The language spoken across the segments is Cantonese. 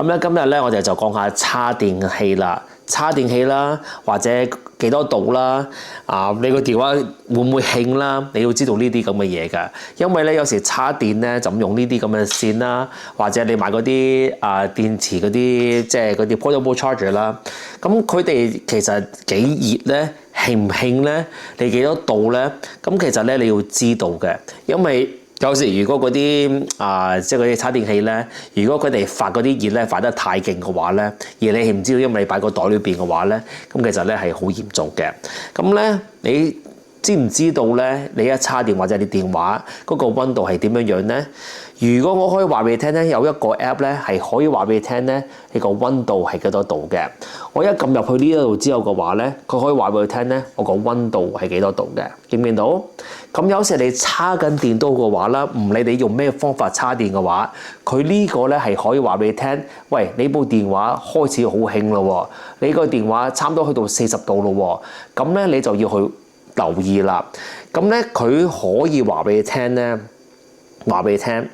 咁咧今日咧我哋就講下叉電器啦。叉電器啦，或者幾多度啦，你個電話會唔會興啦？你要知道呢啲咁嘅嘢㗎，因為咧有時叉電咧就咁用呢啲咁嘅線啦，或者你買嗰啲電池嗰啲即係嗰啲 portable charger 啦，咁佢哋其實幾熱咧，興唔興咧？你幾多度咧？咁其實咧你要知道嘅，因為有時如果嗰啲即係嗰啲叉電器咧，如果佢哋發嗰啲熱咧發得太勁嘅話咧，而你係唔知道，因為你擺個袋裏邊嘅話咧，咁其實咧係好嚴重嘅。咁咧你知唔知道咧？你一叉電或者你電話嗰個溫度係點樣樣咧？如果我可以話俾你聽咧，有一個 app 咧係可以話俾你聽咧，你個溫度係幾多度嘅。我一撳入去呢一度之後嘅話咧，佢可以話俾你聽咧，我個溫度係幾多度嘅。見唔見到？咁有時你叉緊電刀嘅話啦，唔理你用咩方法叉電嘅話，佢呢個咧係可以話俾你聽，喂，你部電話開始好興咯，你個電話差唔多去到40度咯，咁咧你就要去留意啦。咁咧佢可以話俾你聽咧，話俾你聽，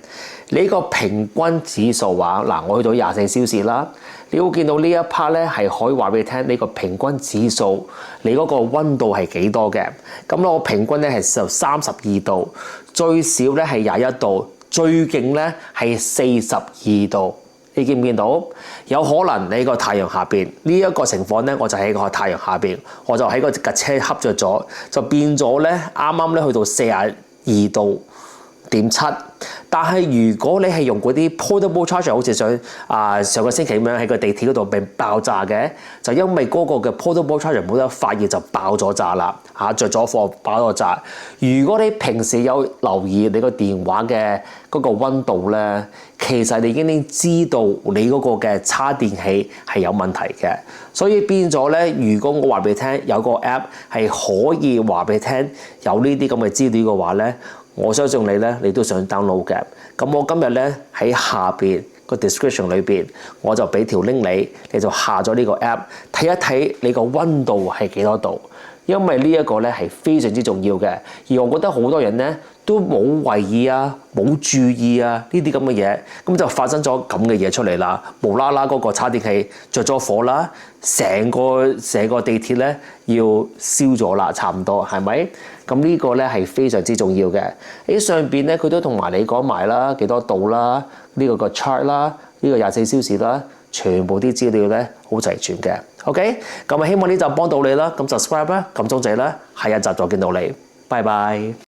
你個平均指數話嗱，我去到24小時啦，你會見到呢一 part 咧係可以話俾你聽，你個平均指數，你嗰個溫度係幾多嘅？咁我平均咧係32度，最少咧係21度，最勁咧係42度。你見唔見到？有可能你個太陽下邊呢一個情況咧，我就喺個太陽下邊，我就喺個架車恰着咗，就變咗咧啱啱咧去到42度點7。但係如果你係用嗰啲 portable charger， 好似上個星期咁樣喺個地鐵嗰度被爆炸嘅，就因為嗰個嘅 portable charger 冇得發熱就爆咗炸啦，着咗火爆咗炸。如果你平時有留意你個電話嘅嗰個溫度咧，其實你已經知道你嗰個嘅叉電器係有問題嘅。所以變咗咧，如果我話俾你聽有個 app 係可以話俾你聽有呢啲咁嘅資料嘅話咧，我相信你咧，你都想 download 嘅。咁我今日咧喺下邊個 description 裏邊，我就俾條 link你就下咗呢個 app， 睇一睇你個溫度係幾多度。因為呢一個咧係非常之重要嘅。而我覺得好多人咧都冇為意冇注意呢啲咁嘅嘢，咁就發生咗咁嘅嘢出嚟啦。無啦啦嗰個叉電器着咗火啦，成個地鐵咧要燒咗啦，差唔多係咪？咁呢個咧係非常之重要嘅。喺上邊咧佢都同埋你講埋啦，幾多度啦，呢個 chart 啦，呢個24小時啦，全部啲資料咧好齊全嘅。OK， 咁希望呢集幫到你啦。咁 subscribe 啦，撳鐘仔啦，下一集再見到你，拜拜。